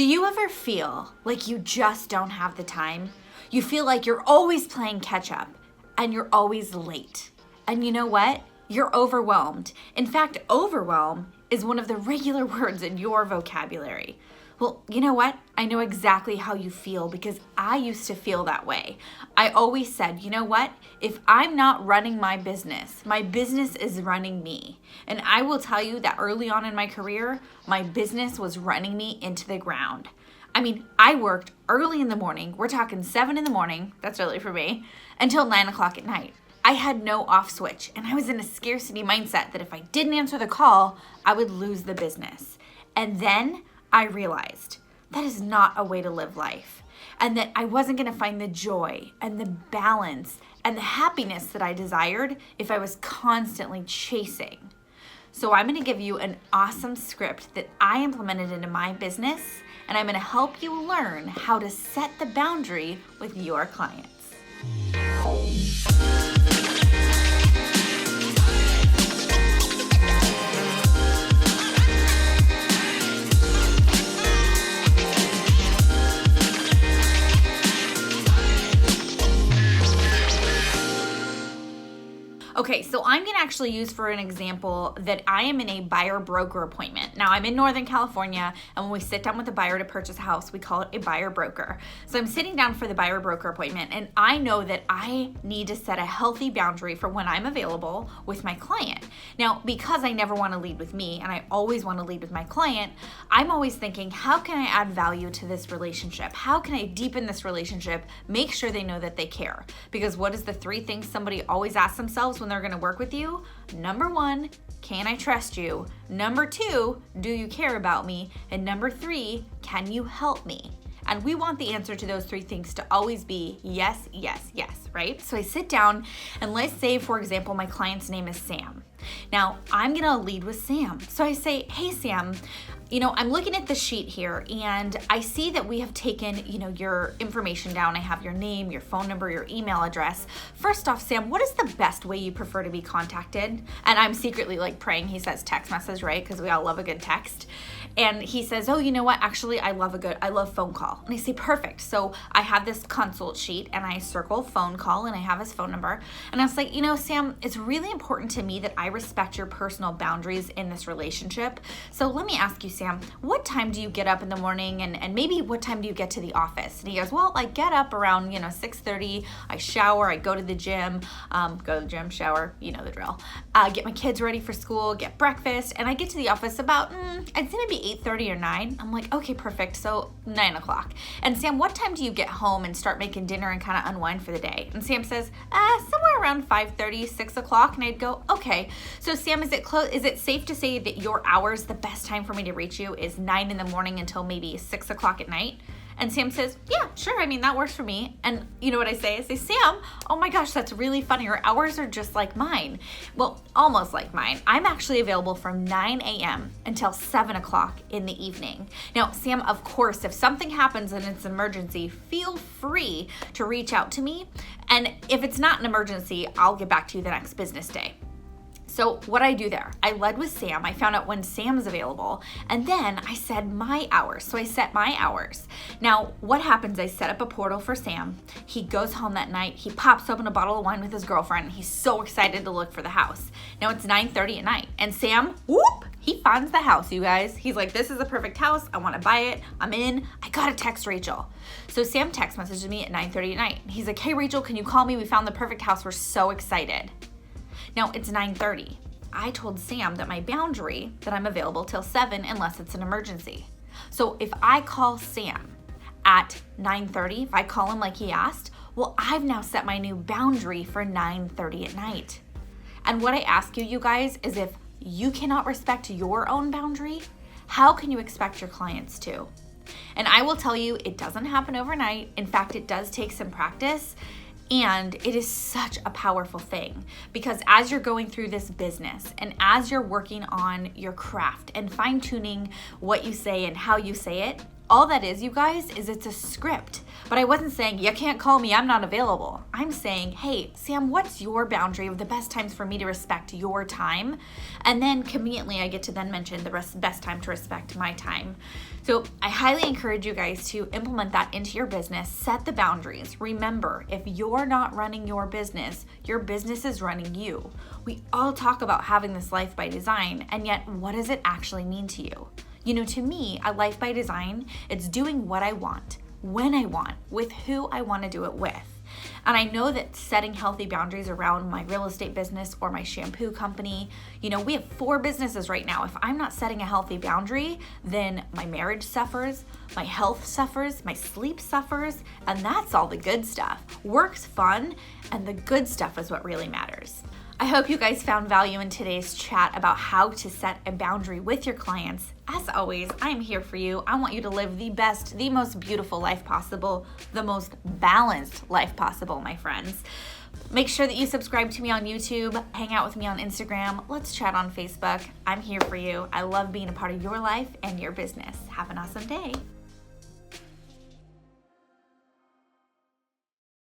Do you ever feel like you just don't have the time? You feel like you're always playing catch up and you're always late. And you know what? You're overwhelmed. In fact, overwhelm is one of the regular words in your vocabulary. Well, you know what? I know exactly how you feel because I used to feel that way. I always said, you know what? If I'm not running my business is running me. And I will tell you that early on in my career, my business was running me into the ground. I mean, I worked early in the morning. We're talking 7 in the morning. That's early for me. Until 9 o'clock at night. I had no off switch. And I was in a scarcity mindset that if I didn't answer the call, I would lose the business. And then I realized that is not a way to live life, and that I wasn't going to find the joy and the balance and the happiness that I desired if I was constantly chasing. So I'm going to give you an awesome script that I implemented into my business, and I'm going to help you learn how to set the boundary with your clients. Okay, so I'm going to actually use for an example that I am in a buyer-broker appointment. Now, I'm in Northern California, and when we sit down with a buyer to purchase a house, we call it a buyer-broker. So I'm sitting down for the buyer-broker appointment, and I know that I need to set a healthy boundary for when I'm available with my client. Now, because I never want to lead with me, and I always want to lead with my client, I'm always thinking, how can I add value to this relationship? How can I deepen this relationship, make sure they know that they care? Because what is the 3 things somebody always asks themselves when they're going to work with you? Number 1, can I trust you? Number 2, do you care about me? And number 3, can you help me? And we want the answer to those 3 things to always be yes, yes, yes, right? So I sit down and let's say, for example, my client's name is Sam. Now, I'm going to lead with Sam. So I say, hey, Sam, I'm looking at the sheet here and I see that we have taken, your information down. I have your name, your phone number, your email address. First off, Sam, what is the best way you prefer to be contacted? And I'm secretly praying he says text message, right? Because we all love a good text. And he says, oh, you know what? Actually, I love phone call. And I say, perfect. So I have this consult sheet and I circle phone call and I have his phone number. And I was like, Sam, it's really important to me that I respect your personal boundaries in this relationship. So let me ask you, Sam, what time do you get up in the morning and maybe what time do you get to the office? And he goes, well, I get up around, 6:30. I shower, I go to the gym, shower, you know the drill. Get my kids ready for school, get breakfast, and I get to the office about, I'd say maybe 8:30 or 9. I'm like, okay, perfect. So 9 o'clock. And Sam, what time do you get home and start making dinner and kind of unwind for the day? And Sam says, somewhere around 5:30, 6 o'clock. And I'd go, okay. So Sam, is it safe to say that your hours, the best time for me to reach you is 9 in the morning until maybe 6 o'clock at night? And Sam says, yeah, sure. That works for me. And you know what I say? I say, Sam, oh my gosh, that's really funny. Your hours are just like mine. Well, almost like mine. I'm actually available from 9 a.m. until 7 o'clock in the evening. Now, Sam, of course, if something happens and it's an emergency, feel free to reach out to me. And if it's not an emergency, I'll get back to you the next business day. So what I do there, I led with Sam. I found out when Sam's available, and then I said my hours. So I set my hours. Now, what happens, I set up a portal for Sam. He goes home that night. He pops open a bottle of wine with his girlfriend. He's so excited to look for the house. Now it's 9:30 at night, and Sam, he finds the house, you guys. He's like, this is the perfect house. I want to buy it. I'm in. I got to text Rachel. So Sam text messages me at 9:30 at night. He's like, hey, Rachel, can you call me? We found the perfect house. We're so excited. Now, it's 9:30. I told Sam that my boundary, that I'm available till 7 unless it's an emergency. So if I call Sam at 9:30, if I call him like he asked, well, I've now set my new boundary for 9:30 at night. And what I ask you guys, is if you cannot respect your own boundary, how can you expect your clients to? And I will tell you, it doesn't happen overnight. In fact, it does take some practice. And it is such a powerful thing because as you're going through this business and as you're working on your craft and fine-tuning what you say and how you say it, All that is, you guys, is it's a script. But I wasn't saying, you can't call me, I'm not available. I'm saying, hey, Sam, what's your boundary of the best times for me to respect your time? And then conveniently, I get to then mention the best time to respect my time. So I highly encourage you guys to implement that into your business. Set the boundaries. Remember, if you're not running your business is running you. We all talk about having this life by design, and yet what does it actually mean to you? You know, to me, a life by design, it's doing what I want, when I want, with who I want to do it with. And I know that setting healthy boundaries around my real estate business or my shampoo company, you know, we have 4 businesses right now. If I'm not setting a healthy boundary, then my marriage suffers, my health suffers, my sleep suffers, and that's all the good stuff. Work's fun, and the good stuff is what really matters. I hope you guys found value in today's chat about how to set a boundary with your clients. As always, I'm here for you. I want you to live the best, the most beautiful life possible, the most balanced life possible, my friends. Make sure that you subscribe to me on YouTube, hang out with me on Instagram, let's chat on Facebook. I'm here for you. I love being a part of your life and your business. Have an awesome day.